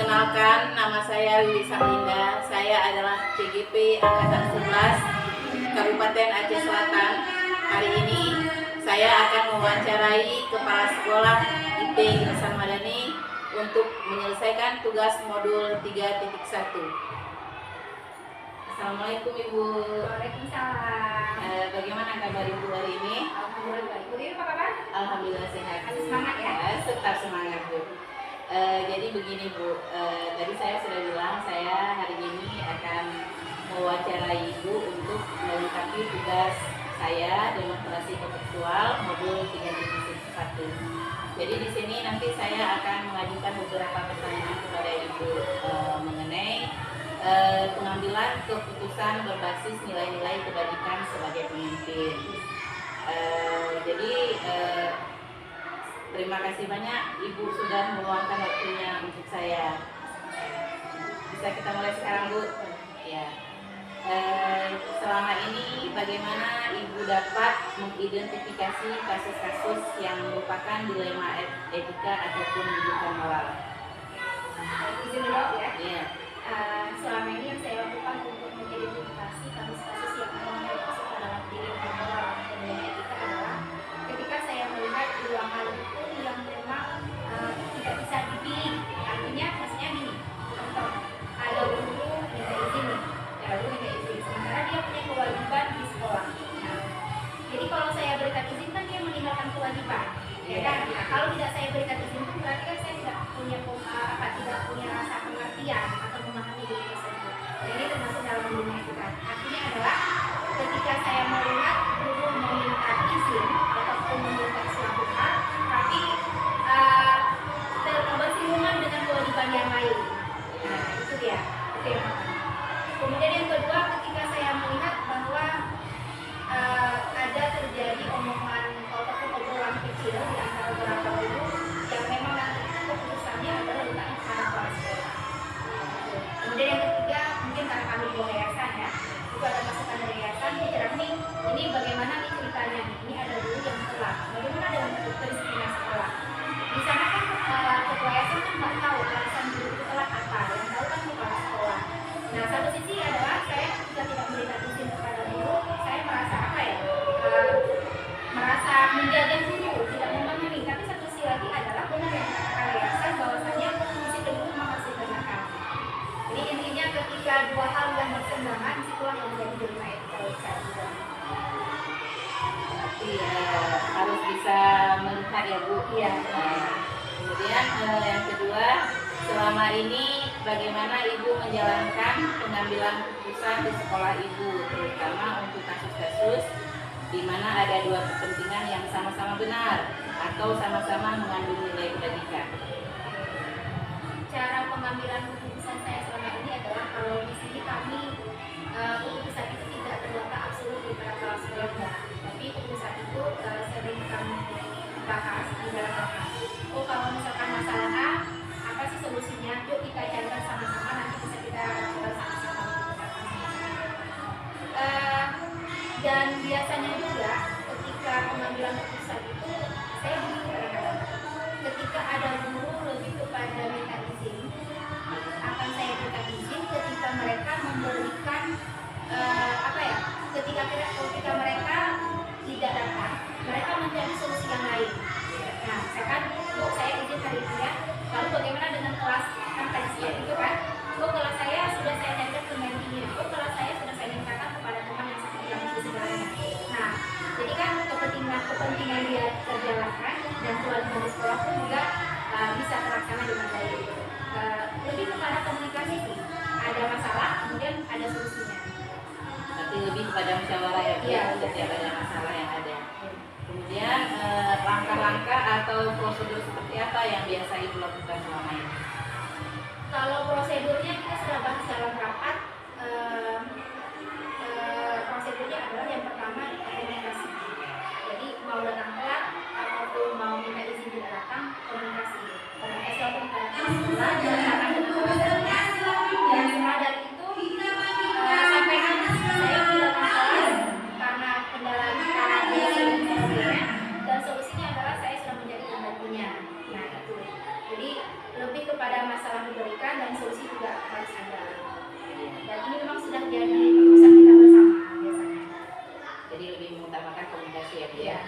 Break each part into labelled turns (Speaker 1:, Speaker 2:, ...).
Speaker 1: Perkenalkan, nama saya Lili Samalinda. Saya adalah CGP Angkatan 11 Kabupaten Aceh Selatan. Hari ini saya akan mewawancarai Kepala Sekolah IP Ihsan Madani untuk menyelesaikan tugas modul 3.1. Assalamualaikum Ibu.
Speaker 2: Waalaikumsalam.
Speaker 1: Bagaimana kabar Ibu hari ini?
Speaker 2: Alhamdulillah baik. Ibu apa kabar?
Speaker 1: Alhamdulillah sehat.
Speaker 2: Masih semangat ya?
Speaker 1: Tetap semangat Bu. Jadi begini Bu, tadi saya sudah bilang saya hari ini akan mewawancarai Ibu untuk melengkapi tugas saya demonstrasi kontekstual modul 3.1. Jadi di sini nanti saya akan mengajukan beberapa pertanyaan kepada Ibu mengenai pengambilan keputusan berbasis nilai-nilai kebajikan sebagai pemimpin. Terima kasih banyak Ibu sudah meluangkan waktunya untuk saya. Bisa kita mulai sekarang Bu? Ya. Selama ini bagaimana Ibu dapat mengidentifikasi kasus-kasus yang merupakan dilema etika ataupun rujukan moral?
Speaker 2: Izin jawab ya.
Speaker 1: Iya.
Speaker 2: Selama ini yang saya lakukan untuk mengidentifikasi kasus-kasus yang memang masuk ke dalam dilema moral dan dilema etika adalah ketika saya melihat dua hal itu yang memang tidak bisa dipilih. Artinya maksudnya gini, contoh ada guru minta izin nih, ya guru minta izin, sementara dia punya kewajiban di sekolah. Nah, jadi kalau saya berikan izin kan dia meninggalkan kewajiban, ya kan? Nah, kalau tidak saya berikan izin itu berarti kan saya tidak punya rasa pengertian atau memahami diri tersebut. Jadi termasuk dalam dilema etika. Artinya adalah ketika saya melihat guru meminta izin ataupun meminta suatu hal, tapi bersinggungan dengan kewajiban yang lain. Nah, itu dia. Oke, kemudian yang kedua, ketika saya melihat bahwa ada terjadi omongan ataupun obrolan kecil di antara beberapa guru yang memang nanti keputusannya adalah letaknya pada kepala sekolah. Kemudian yang ketiga, mungkin karena kami di yayasan ya, itu ada masukan dari yayasan, nih, ini bagaimana nih ceritanya nih, ini ada guru yang telat, bagaimana dengan kedisiplinan sekolah. Di sana kan ketua yayasan kan nggak tahu alasan guru itu telat apa, yang tahu kan kepala sekolah. Nah, satu sisi adalah saya juga tidak memberikan izin kepada guru, saya merasa merasa menjaga guru, tidak memahami. Tapi satu sisi lagi adalah benar yang dikatakan yayasan bahwasanya disiplin guru memang harus ditegakkan. Jadi intinya ketika dua hal yang berseberangan, disitulah yang menjadi dilema etika besar juga.
Speaker 1: Berarti harus bisa melihat ya Bu.
Speaker 2: Iya.
Speaker 1: Kemudian yang kedua, selama ini bagaimana Ibu menjalankan pengambilan keputusan di sekolah Ibu, terutama untuk kasus-kasus di mana ada dua kepentingan yang sama-sama benar atau sama-sama mengandung nilai kebajikan.
Speaker 2: Cara pengambilan keputusan saya selama ini adalah kalau di sini kami keputusan itu tidak terletak absolut di kepala sekolah, tapi keputusan itu sering kami bahas di dalam rapat. Oh, kalau misalkan masalah A, apa sih solusinya? Yuk kita carikan sama-sama, nanti bisa kita lakukan sama-sama. Dan biasanya juga ketika pengambilan keputusan itu saya begini kadang-kadang, ketika ada guru lebih kepada minta izin, akan saya berikan izin ketika mereka memberikan ketika mereka tidak datang, mereka mencari solusi yang lain. Nah, misalkan saya izin hari ini ya, lalu bagaimana dengan kelas, kan tadi seperti itu kan, kelas saya sudah saya carikan penggantinya, kelas saya sudah saya mintakan kepada teman yang seperti yang di sebelahnya. Nah, jadi kan kepentingan dia terjalankan dan kewajiban di sekolah pun juga bisa terlaksana dengan baik. Lebih kepada komunikasi sih, ada masalah kemudian ada solusinya.
Speaker 1: Berarti lebih kepada musyawarah ya Bu, setiap ada masalah yang ada. Kemudian langkah-langkah atau prosedur seperti apa yang biasa Ibu lakukan selama ini?
Speaker 2: Kalau prosedurnya kita sudah bahas dalam rapat. Prosedurnya adalah yang pertama komunikasi. Jadi mau datang telat ataupun mau minta izin tidak datang, komunikasi. Komunikasi walaupun kita datang setelah datang dengan alasannya. Dan setelah dari itu sampaikan saya tidak kelas karena kendala dan solusinya adalah saya sudah menjadi pembantunya. Nah itu. Jadi lebih kepada masalah diberikan juga harus ada.
Speaker 1: Iya.
Speaker 2: Dan ini memang sudah jadi keputusan kita bersama biasanya.
Speaker 1: Jadi lebih mengutamakan komunikasi ya Bu ya.
Speaker 2: Iya.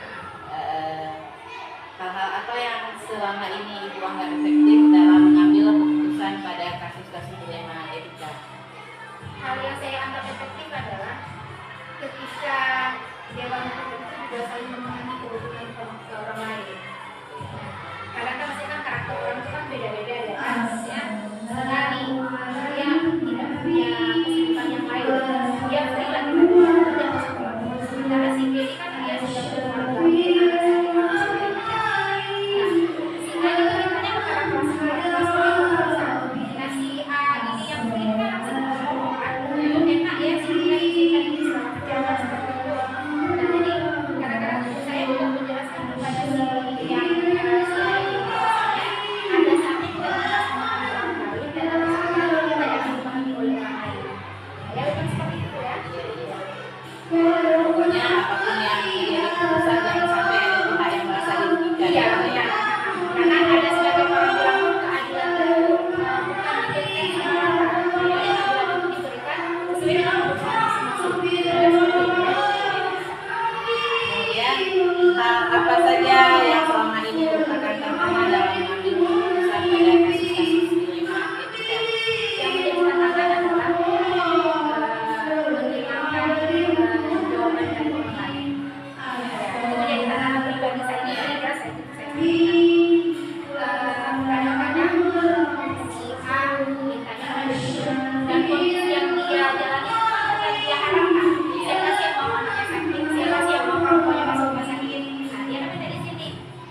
Speaker 1: Hal-hal apa yang selama ini Ibu anggap efektif dalam mengambil keputusan pada kasus-kasus dilema etika?
Speaker 2: Hal yang saya anggap efektif adalah ketika dewan hukum itu juga saling memahami kebutuhan ke orang lain. Karena kan maksudnya karakter orang itu kan beda-beda ya kan, maksudnya sekali dia tidak punya kesibukan yang lain, dia free lah kita doang, dia masuk keluar. Sementara si B ini kan dia sudah berkeluarga, dia anak sendiri, nah si A ini ceritanya ke kelas nah si A ini yang free kan langsung ngomong kan, itu enak ya si dia izinkan ini selama perjalanan seperti itu. Nah jadi kadang-kadang saya juga menjelaskan kepada si yang si A ini ada saatnya kita menjelaskan orang lain dan ada saatnya kita yang dipahami oleh orang lain. Ya bukan seperti itu ya.
Speaker 1: Pokoknya apapun yang menjadi keputusan jangan sampai ada pihak yang merasa dirugikan.
Speaker 2: Iya,
Speaker 1: Ya.
Speaker 2: iya. Karena ada sebagai orang bilang keadilan itu bukan diberikan sama rata. Jadi keadilan itu diberikan sesuai dengan kebutuhan masing-masing.
Speaker 1: Kemudian hal apa saja yang selama ini merupakan tantangan dalam mengambil keputusan pada kasus-kasus dilema etika?
Speaker 2: Yang menjadi tantangan adalah menghilangkan jawaban dari orang lain. Itu menjadi tantangan pribadi saya ya, kadang-kadang si A mintanya begini dan kondisi yang dia jalani bukan dia harapkan. Saya kasih yang mau anaknya sakit, saya kasih yang mau orang tuanya masuk rumah sakit. Nah dia namanya dari sini.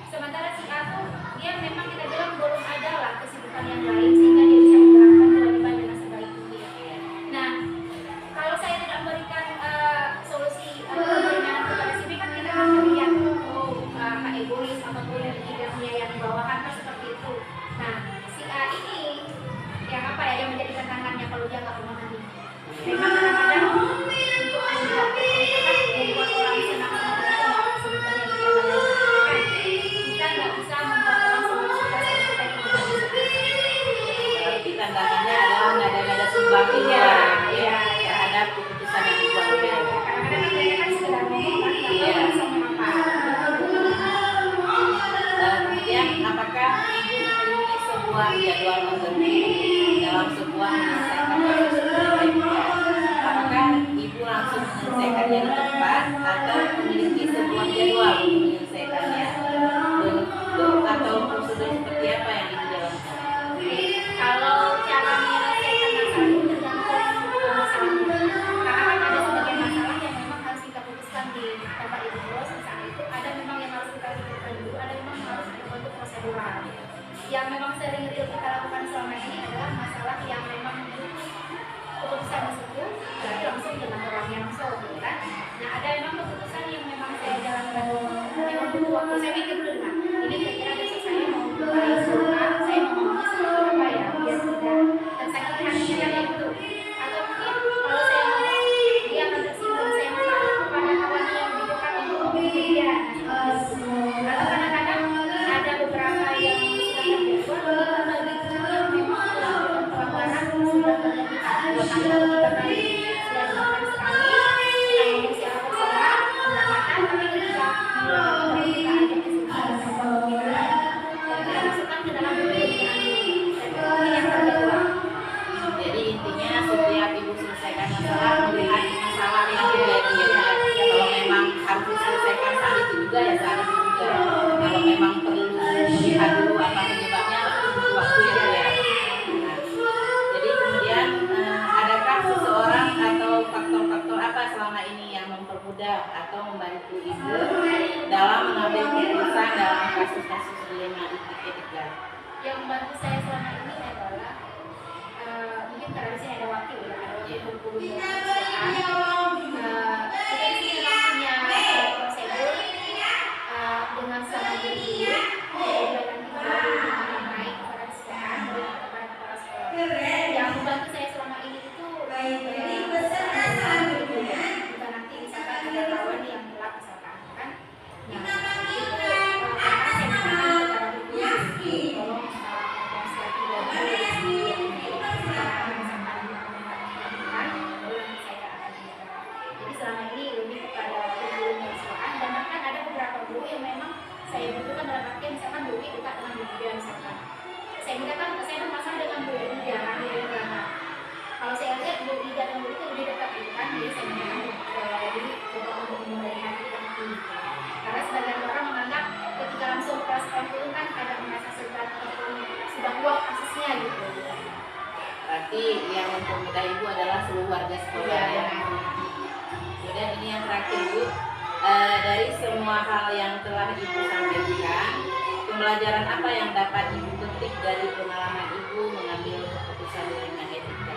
Speaker 2: Sementara si A tuh dia memang kita bilang belum ada lah kesibukan yang lain sehingga dia bisa menjalankan kewajiban dengan sebaik mungkin. Nah kalau saya tidak memberikan solusi atau pemberian kepada si B kan kita akan melihat egois ataupun tidak yang bawahan kan seperti itu. Nah si A ini yang apa ya yang menjadi tantangannya kalau dia nggak memahami. Memang kadang-kadang untuk membuat orang senang sama kita kesulitan yang kita lakukan. Kita nggak bisa membuat orang senang suka sama kita yang kita
Speaker 1: Berarti tantangannya adalah nada-nada sumbangnya
Speaker 2: Iya.
Speaker 1: terhadap keputusan yang dibuat.
Speaker 2: Kadang-kadang mereka kan sekedar ngomong kan nggak tahu sama apa.
Speaker 1: Kemudian apakah Ibu memiliki sebuah jadwal tertentu dalam sebuah menyelesaikan kasus dilema etika? Apakah Ibu langsung menyelesaikannya di tempat atau memiliki sebuah jadwal untuk menyelesaikannya? Bentuk atau prosedur seperti apa yang Ibu jalankan?
Speaker 2: Kalau cara menyelesaikan masalah itu tergantung masalahnya. Karena kan ada sebagian masalah yang memang harus kita putuskan di tempat itu terus. Misalnya itu ada memang yang harus kita putuskan dulu, ada memang harus ada bentuk prosedural. Yang memang sering real kita lakukan selama ini adalah masalah yang memang keputusan di situ, berarti langsung dengan orangnya langsung, gitu kan? Nah ada memang keputusan yang memang saya jalankan, memang butuh waktu saya mikir dulu, nah ini kira-kira besok saya mau mulai suka, saya mau ngomongnya seperti apa ya, biar tidak tersakiti hatinya kayak gitu. Atau mungkin kalau saya ngomong, dia akan tersinggung, saya malah kepada kawannya yang dibutuhkan untuk ngomongin dia. Atau kadang-kadang ada beberapa yang sudah terjadwal, kita bagi dulu yang memang melakukan pelanggaran sudah terjadi 2 kali atau 3 kali, sudah dilakukan sekali, kita ngomong secara personal, pendekatan, tapi ketika kita ajak ke sini dan kita masukkan ke dalam pembicaraan dan ini yang terjadwal.
Speaker 1: Jadi intinya setiap Ibu selesaikan masalah melihat masalah yang terjadi ya. Kalau memang harus diselesaikan saat itu juga ya saat itu juga. Kalau memang perlu melihat dulu apa penyebabnya itu butuh waktu ya. Nah, jadi kemudian adakah seseorang atau faktor-faktor apa selama ini yang mempermudah atau membantu Ibu dalam mengambil keputusan dalam kasus-kasus dilema etika?
Speaker 2: Yang membantu saya selama ini adalah mungkin karena di sini ada wakil ya, ada wakil berguru dan pekerjaan. Kita di sini memang punya prosedur dengan sama guru, kemudian nanti baru naik kepada kesehatan, kemudian kepada kepala sekolah. Yang membantu saya selama ini itu bukan nanti misalkan ada kawan yang telat misalkan kan, nah itu karena saya minta kepada guru tolong konsultasi dari
Speaker 1: berarti yang mempermudah ibu adalah seluruh warga sekolah ya. Kemudian ini yang terakhir Bu, dari semua hal yang telah ibu sampaikan, pembelajaran apa yang dapat ibu petik dari pengalaman ibu mengambil keputusan dilema etika?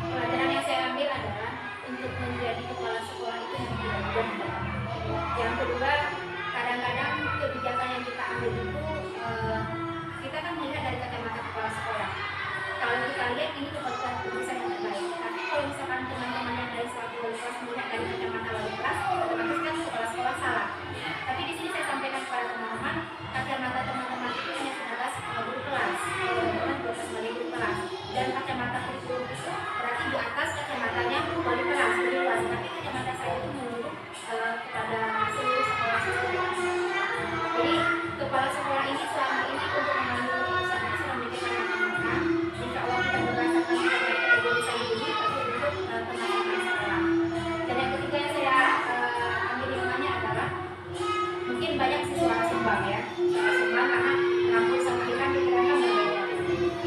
Speaker 2: Pelajaran yang saya ambil adalah untuk menjadi kepala sekolah itu yang tidak mudah. Yang kedua, kadang-kadang kebijakan yang kita ambil itu kita kan melihat dari kacamata kepala sekolah. Kalau kita lihat ini keputusan yang terbaik. Tapi kalau misalkan teman-teman yang dari suatu wali kelas melihat dari kacamata wali kelas, otomatis kan kepala sekolah salah. Tapi di sini saya sampaikan kepada teman-teman, kacamata teman-teman itu hanya sebatas guru kelas, teman-teman 12 wali guru kelas, dan kacamata kurikulum itu berarti di atas kacamatanya wali kelas, guru kelas. Tapi kacamata saya itu menurut kepada seluruh sekolah siswa. Jadi kepala sekolah ini selama ini untuk mengambil keputusan itu sudah menjadi kacamata. Insya Allah kita berdasarkan kacamata ego bisa dibeli, tapi untuk teman-teman sekolah. Dan yang ketiga yang saya ambil hikmahnya adalah mungkin banyak siswa sumbang ya, suara sumbang karena rambut sama hitam pikirannya berbeda.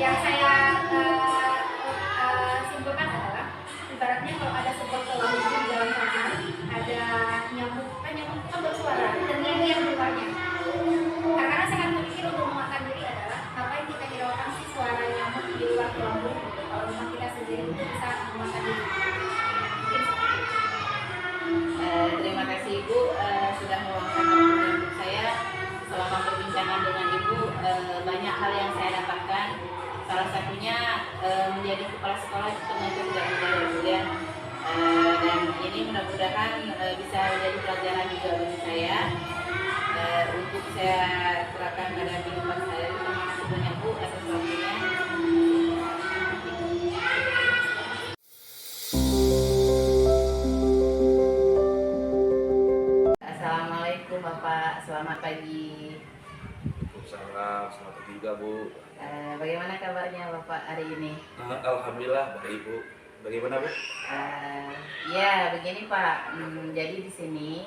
Speaker 2: Yang saya simpulkan adalah ibaratnya kalau ada sebuah kelautan di dalam kamar, ada nyamuk, kan nyamuk itu kan bersuara dan yang di luarnya. Karena saya akan berpikir untuk menguatkan diri adalah ngapain kita hiraukan sih suara nyamuk di luar kelambung kalau memang kita sendiri itu bisa menguatkan diri. Mungkin seperti itu.
Speaker 1: Terima kasih Ibu sudah meluangkan waktunya untuk saya. Selama perbincangan dengan Ibu, banyak hal yang saya dapatkan. Salah satunya menjadi kepala sekolah itu ternyata tidak mudah ya Bu ya. Dan ini mudah-mudahan bisa menjadi pelajaran juga bagi saya untuk saya terapkan pada kehidupan saya. Terima kasih banyak Bu atas waktunya. Assalamualaikum Bapak, selamat pagi.
Speaker 3: Waalaikumsalam, selamat pagi juga Bu.
Speaker 1: Bagaimana kabarnya Bapak hari ini?
Speaker 3: Alhamdulillah baik Bu. Bagaimana Bu?
Speaker 1: Ya begini Pak, jadi di sini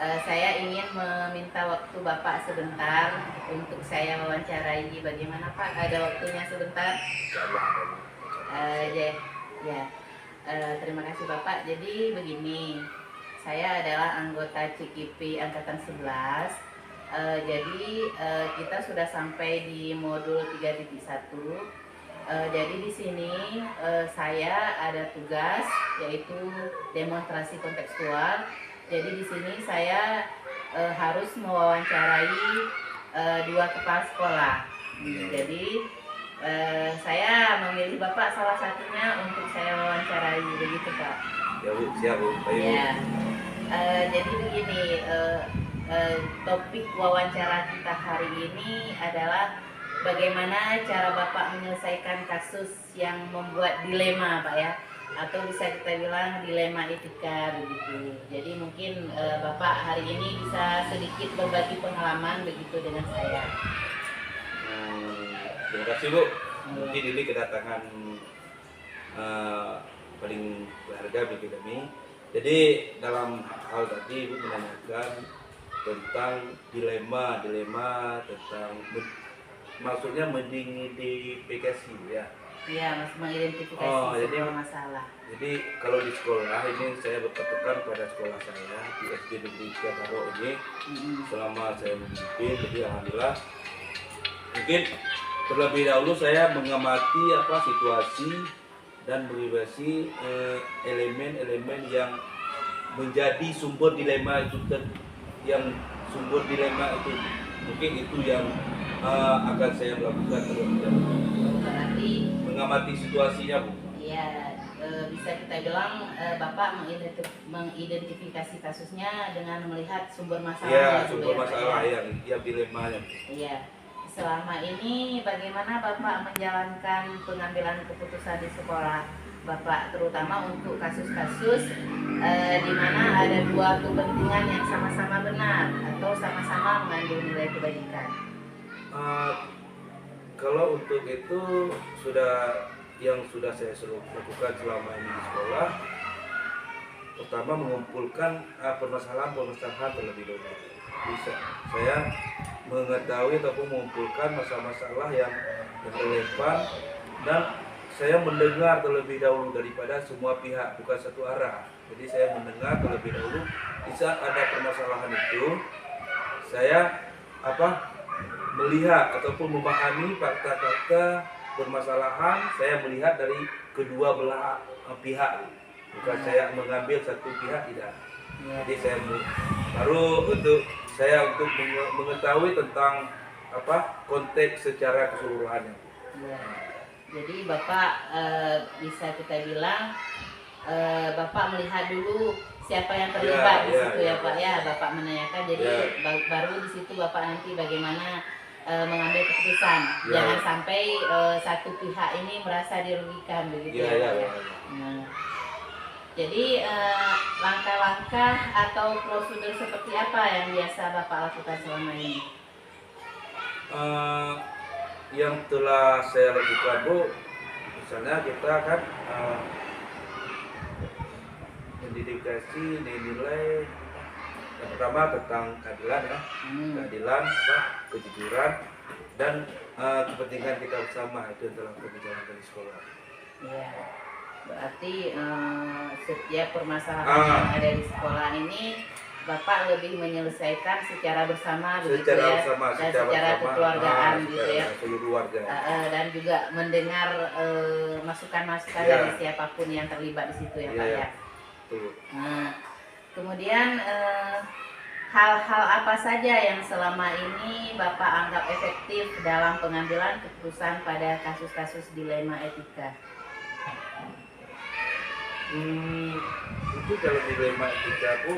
Speaker 1: saya ingin meminta waktu Bapak sebentar untuk saya wawancarai. Bagaimana Pak? Ada waktunya sebentar?
Speaker 3: Insyaallah ada Bu.
Speaker 1: Ya. Terima kasih Bapak. Jadi begini, saya adalah anggota CKIP Angkatan 11. Jadi kita sudah sampai di modul 3.1. Jadi di sini saya ada tugas yaitu demonstrasi kontekstual. Jadi di sini saya harus mewawancarai dua kepala sekolah. Jadi saya memilih Bapak salah satunya untuk saya wawancarai, begitu Pak.
Speaker 3: Ya Bu, siap Bu. Baik Bu.
Speaker 1: Ya. Jadi begini, topik wawancara kita hari ini adalah bagaimana cara Bapak menyelesaikan kasus yang membuat dilema Pak ya, atau bisa kita bilang dilema etika begitu. Jadi mungkin Bapak hari ini bisa sedikit berbagi pengalaman begitu dengan saya.
Speaker 3: Terima kasih Bu. Mungkin ini kedatangan paling berharga bagi kami. Jadi dalam hal tadi Ibu menanyakan tentang dilema tentang maksudnya mengidentifikasi ya.
Speaker 1: Iya, Mas, mengidentifikasi
Speaker 3: jadi
Speaker 1: sebuah masalah.
Speaker 3: Jadi kalau di sekolah ini saya berpatokan pada sekolah saya di SD Negeri Ciakaro ini selama saya memimpin. Jadi alhamdulillah mungkin terlebih dahulu saya mengamati situasi dan beribasi elemen-elemen yang menjadi sumber dilema itu mungkin itu yang akan saya lakukan terlebih dahulu.
Speaker 1: Berarti
Speaker 3: Mengamati situasinya Bu.
Speaker 1: ya bisa kita bilang Bapak mengidentifikasi kasusnya dengan melihat sumber masalah.
Speaker 3: Ya, sumber masalah yang dilemanya.
Speaker 1: Iya. Selama ini bagaimana Bapak menjalankan pengambilan keputusan di sekolah Bapak, terutama untuk kasus-kasus di mana ada dua kepentingan yang sama-sama benar atau sama-sama mengandung nilai kebajikan?
Speaker 3: Kalau untuk itu sudah saya lakukan selama ini di sekolah, pertama mengumpulkan permasalahan terlebih dahulu. Bisa saya mengetahui ataupun mengumpulkan masalah-masalah yang relevan dan saya mendengar terlebih dahulu daripada semua pihak, bukan satu arah. Jadi saya mendengar terlebih dahulu. Di saat ada permasalahan itu, saya melihat ataupun memahami fakta-fakta permasalahan. Saya melihat dari kedua belah pihak, bukan saya mengambil satu pihak, tidak. Jadi saya baru untuk mengetahui tentang konteks secara keseluruhannya.
Speaker 1: Ya. Jadi Bapak bisa kita bilang Bapak melihat dulu siapa yang terlibat di situ ya Pak ya. Bapak menanyakan, jadi baru di situ Bapak nanti bagaimana mengambil keputusan. Jangan sampai satu pihak ini merasa dirugikan begitu ya Pak ya. Nah, jadi langkah-langkah atau prosedur seperti apa yang biasa Bapak lakukan selama ini?
Speaker 3: Yang telah saya lakukan Bu, misalnya kita kan mendedikasi nilai yang pertama tentang keadilan ya, keadilan, kejujuran, dan kepentingan kita bersama, itu yang telah kita jalankan di sekolah.
Speaker 1: Ya, berarti setiap permasalahan yang ada di sekolah ini Bapak lebih menyelesaikan secara bersama begitu ya, dan secara kekeluargaan gitu ya, dan juga mendengar masukan-masukan dari siapapun yang terlibat di situ ya Pak ya. Nah, kemudian hal-hal apa saja yang selama ini Bapak anggap efektif dalam pengambilan keputusan pada kasus-kasus dilema etika?
Speaker 3: Itu kalau dilema etika Bu,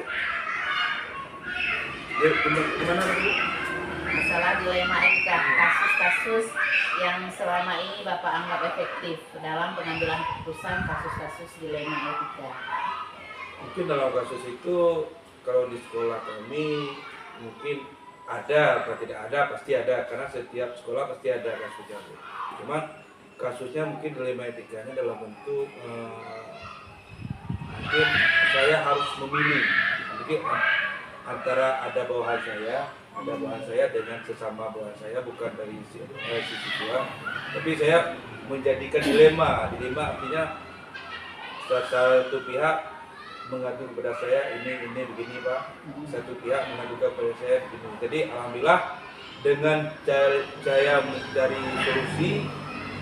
Speaker 3: ya, gimana Bu?
Speaker 1: Masalah dilema etika, kasus-kasus yang selama ini Bapak anggap efektif dalam pengambilan keputusan kasus-kasus dilema etika.
Speaker 3: Mungkin dalam kasus itu, kalau di sekolah kami mungkin ada atau tidak ada, pasti ada, karena setiap sekolah pasti ada kasusnya. Cuman kasusnya mungkin dilema etikanya dalam bentuk mungkin saya harus memilih, mungkin antara ada bawahan saya dengan sesama bawahan saya, bukan dari sisi tua, tapi saya menjadikan dilema artinya satu pihak mengadu kepada saya ini begini Pak, satu pihak mengadu kepada saya begini. Jadi alhamdulillah dengan saya mencari solusi,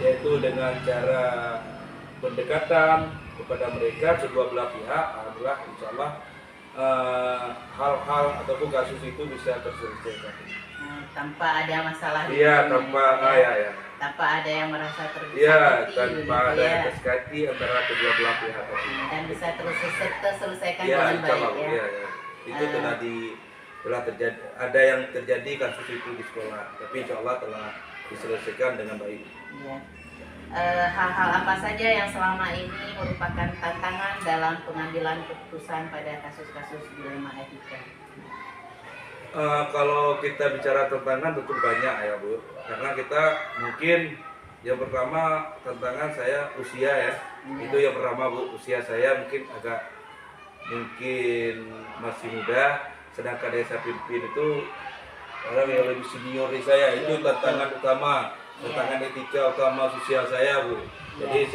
Speaker 3: yaitu dengan cara pendekatan kepada mereka kedua belah pihak, alhamdulillah insyaallah hal-hal ataupun kasus itu bisa terselesaikan.
Speaker 1: Tanpa ada masalah.
Speaker 3: Iya,
Speaker 1: tanpa ada yang merasa tersakiti.
Speaker 3: Iya, tanpa ada yang tersakiti antara kedua belah pihak.
Speaker 1: Dan bisa terselesaikan dengan baik ya.
Speaker 3: Iya. Itu telah terjadi, ada yang terjadi kasus itu di sekolah, tapi insyaallah telah diselesaikan dengan baik. Iya.
Speaker 1: Hal-hal apa saja yang selama ini merupakan tantangan dalam pengambilan keputusan pada kasus-kasus dilema etika?
Speaker 3: Kalau kita bicara tantangan tentu banyak ya Bu, karena kita mungkin yang pertama tantangan saya usia ya. Itu yang pertama Bu, usia saya mungkin masih muda, sedangkan yang saya pimpin itu orang yang lebih senior dari saya, itu tantangan utama. Tantangan etika utama sosial saya Bu. Jadi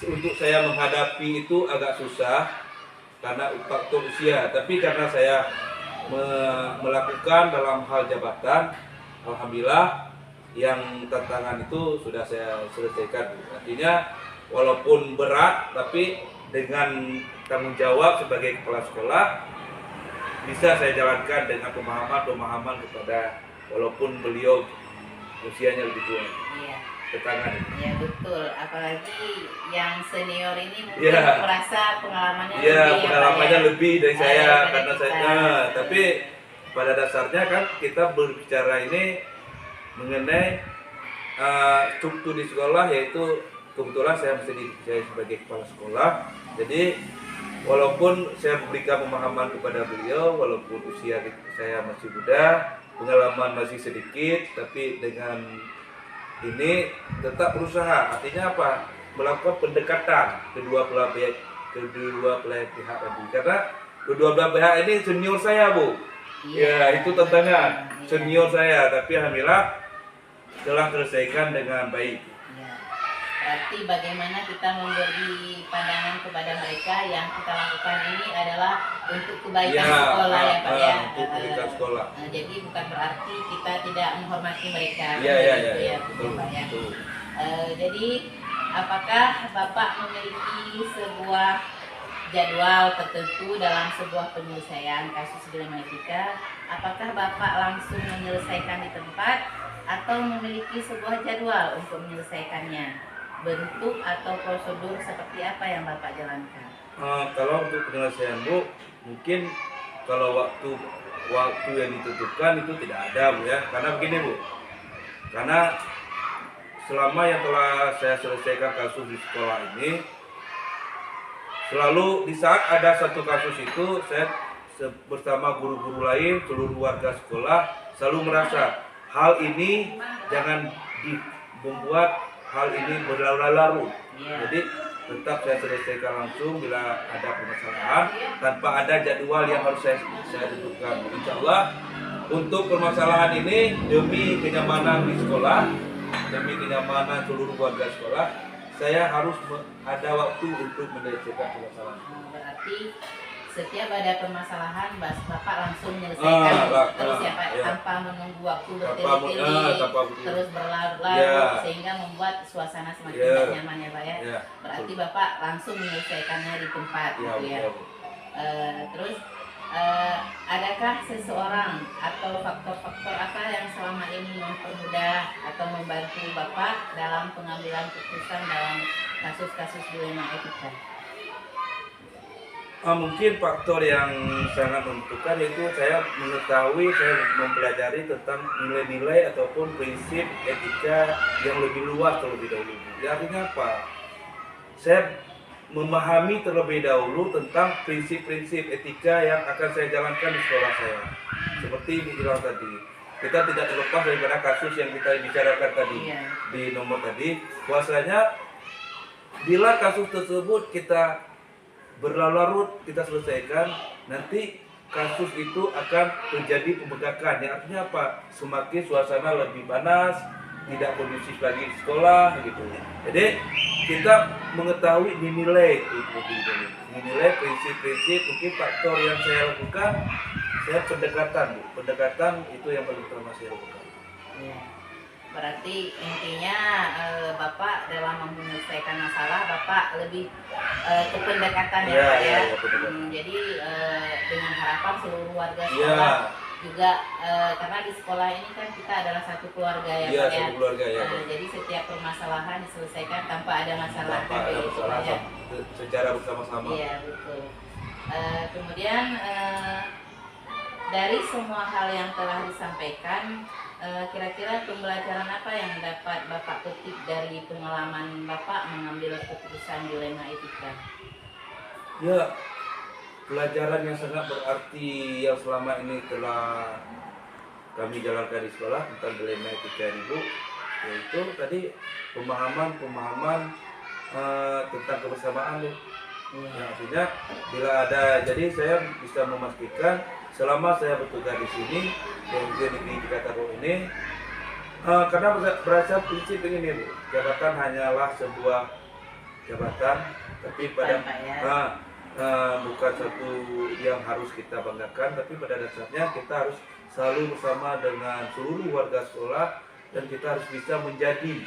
Speaker 3: untuk saya menghadapi itu agak susah karena faktor usia. Tapi karena saya melakukan dalam hal jabatan, alhamdulillah yang tantangan itu sudah saya selesaikan. Artinya walaupun berat, tapi dengan tanggung jawab sebagai kepala sekolah bisa saya jalankan dengan pemahaman kepada, walaupun beliau usianya lebih tua.
Speaker 1: Iya.
Speaker 3: Tetangga.
Speaker 1: Iya betul. Apalagi yang senior ini mungkin merasa pengalamannya lebih.
Speaker 3: Iya, pengalamannya lebih dari saya karena
Speaker 1: kita.
Speaker 3: Tapi pada dasarnya kan kita berbicara ini mengenai struktur di sekolah, yaitu kebetulan saya sebagai kepala sekolah. Jadi walaupun saya memberikan pemahaman kepada beliau, walaupun usia saya masih muda, pengalaman masih sedikit, tapi dengan ini tetap berusaha. Artinya apa? Melakukan pendekatan kedua belah pihak tadi. Karena kedua belah pihak ini senior saya Bu. Ya itu tantangan senior saya, tapi alhamdulillah telah selesaikan dengan baik.
Speaker 1: Berarti bagaimana kita memberi pandangan kepada mereka yang kita lakukan ini adalah untuk kebaikan sekolah ya Pak ya.
Speaker 3: Untuk kebaikan sekolah.
Speaker 1: Jadi bukan berarti kita tidak menghormati mereka.
Speaker 3: Iya,
Speaker 1: betul Pak ya.
Speaker 3: betul.
Speaker 1: Jadi apakah Bapak memiliki sebuah jadwal tertentu dalam sebuah penyelesaian kasus dilematika? Apakah Bapak langsung menyelesaikan di tempat atau memiliki sebuah jadwal untuk menyelesaikannya? Bentuk atau prosedur seperti apa yang Bapak jalankan?
Speaker 3: Kalau untuk penyelesaian Bu, mungkin kalau waktu yang ditentukan itu tidak ada Bu ya. Karena begini Bu, karena selama yang telah saya selesaikan kasus di sekolah ini, selalu di saat ada satu kasus itu saya bersama guru-guru lain, seluruh warga sekolah selalu merasa hal ini jangan membuat hal ini berlarut-larut. Jadi tetap saya selesaikan langsung bila ada permasalahan tanpa ada jadwal yang harus saya tentukan. Insya Allah untuk permasalahan ini demi kenyamanan di sekolah, demi kenyamanan seluruh warga sekolah, saya harus ada waktu untuk menyelesaikan permasalahan.
Speaker 1: Berarti setiap ada permasalahan Bapak langsung menyelesaikan terus ya Pak, tanpa menunggu waktu bertele-tele terus berlarut-larut sehingga membuat suasana semakin tidak nyaman ya Pak ya. Berarti Bapak langsung menyelesaikannya di tempat gitu ya. Terus adakah seseorang atau faktor-faktor apa yang selama ini mempermudah atau membantu Bapak dalam pengambilan keputusan dalam kasus-kasus dilema etika?
Speaker 3: Mungkin faktor yang sangat menentukan yaitu saya mengetahui, saya mempelajari tentang nilai-nilai ataupun prinsip etika yang lebih luas terlebih dahulu. Artinya apa? Saya memahami terlebih dahulu tentang prinsip-prinsip etika yang akan saya jalankan di sekolah saya. Seperti dibilang tadi, kita tidak terlepas daripada kasus yang kita bicarakan tadi di nomor tadi. Bahwasanya bila kasus tersebut kita berlarut-larut kita selesaikan, nanti kasus itu akan terjadi pembegakan. Yang artinya apa? Semakin suasana lebih panas, tidak kondusif lagi di sekolah gitu. Jadi kita mengetahui dinilai itu, dinilai prinsip-prinsip. Mungkin faktor yang saya lakukan, saya pendekatan itu yang paling utama saya lakukan.
Speaker 1: Berarti intinya Bapak dalam menyelesaikan masalah Bapak lebih ke pendekatan ya Pak ya. Jadi dengan harapan seluruh warga sekolah juga karena di sekolah ini kan kita adalah satu keluarga ya Pak ya.
Speaker 3: Satu keluarga,
Speaker 1: jadi setiap permasalahan diselesaikan tanpa ada masalah.
Speaker 3: Secara bersama-sama.
Speaker 1: Iya betul. Kemudian dari semua hal yang telah disampaikan, kira-kira pembelajaran apa yang dapat Bapak petik dari pengalaman Bapak mengambil keputusan dilema etika?
Speaker 3: Ya, pelajaran yang sangat berarti yang selama ini telah kami jalankan di sekolah tentang dilema etika ini Bu, yaitu tadi pemahaman tentang kebersamaan Bu. Artinya bila ada, jadi saya bisa memastikan selama saya bertugas di sini yang di Jakarta ini, karena berasa prinsip ini Bu, jabatan hanyalah sebuah jabatan, tapi pada bukan satu yang harus kita banggakan, tapi pada dasarnya kita harus selalu bersama dengan seluruh warga sekolah dan kita harus bisa menjadi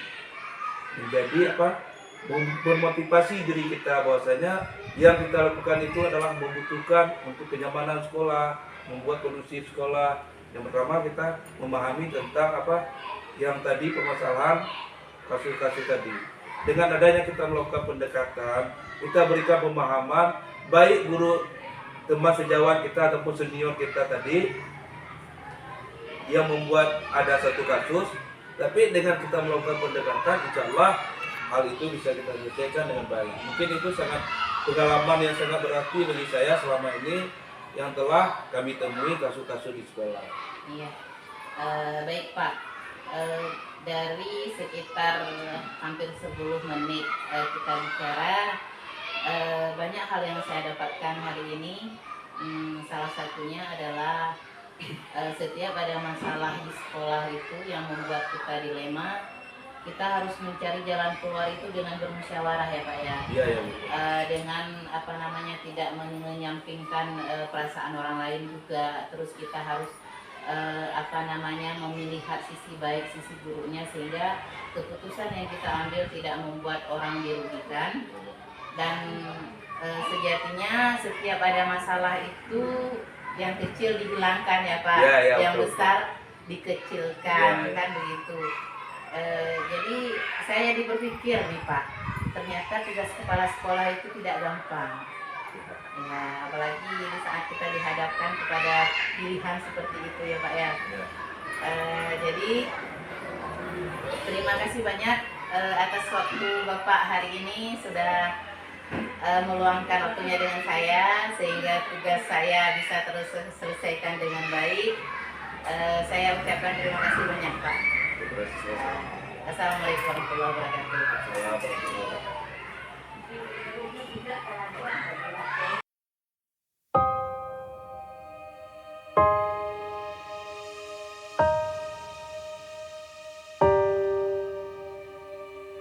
Speaker 3: memotivasi diri kita bahwasanya yang kita lakukan itu adalah membutuhkan untuk kenyamanan sekolah, membuat kondusif sekolah. Yang pertama kita memahami tentang apa yang tadi permasalahan kasus-kasus tadi. Dengan adanya kita melakukan pendekatan, kita berikan pemahaman baik guru teman sejawat kita ataupun senior kita tadi yang membuat ada satu kasus, tapi dengan kita melakukan pendekatan, insya Allah hal itu bisa kita selesaikan dengan baik. Mungkin itu sangat pengalaman yang sangat berarti bagi saya selama ini yang telah kami temui kasus-kasus di sekolah.
Speaker 1: Iya, baik Pak. Dari sekitar hampir 10 menit kita bicara, banyak hal yang saya dapatkan hari ini. Salah satunya adalah setiap ada masalah di sekolah itu yang membuat kita dilema, kita harus mencari jalan keluar itu dengan bermusyawarah ya Pak ya.
Speaker 3: Iya ya Bu.
Speaker 1: Dengan apa namanya tidak menyampingkan perasaan orang lain juga, terus kita harus apa namanya melihat sisi baik sisi buruknya sehingga keputusan yang kita ambil tidak membuat orang dirugikan. Dan sejatinya setiap ada masalah itu yang kecil dihilangkan ya Pak,
Speaker 3: Ya, ya,
Speaker 1: yang
Speaker 3: betul.
Speaker 1: besar dikecilkan,
Speaker 3: Ya, ya.
Speaker 1: kan begitu. Jadi saya berpikir nih Pak, ternyata tugas kepala sekolah itu tidak gampang. Ya, apalagi di saat kita dihadapkan kepada pilihan seperti itu ya Pak ya.
Speaker 3: Ya.
Speaker 1: Jadi terima kasih banyak atas waktu Bapak hari ini sudah meluangkan waktunya dengan saya sehingga tugas saya bisa terus selesaikan dengan baik. Saya ucapkan terima kasih banyak Pak.
Speaker 3: Terima kasih.
Speaker 1: Assalamualaikum warahmatullahi wabarakatuh.
Speaker 3: Saya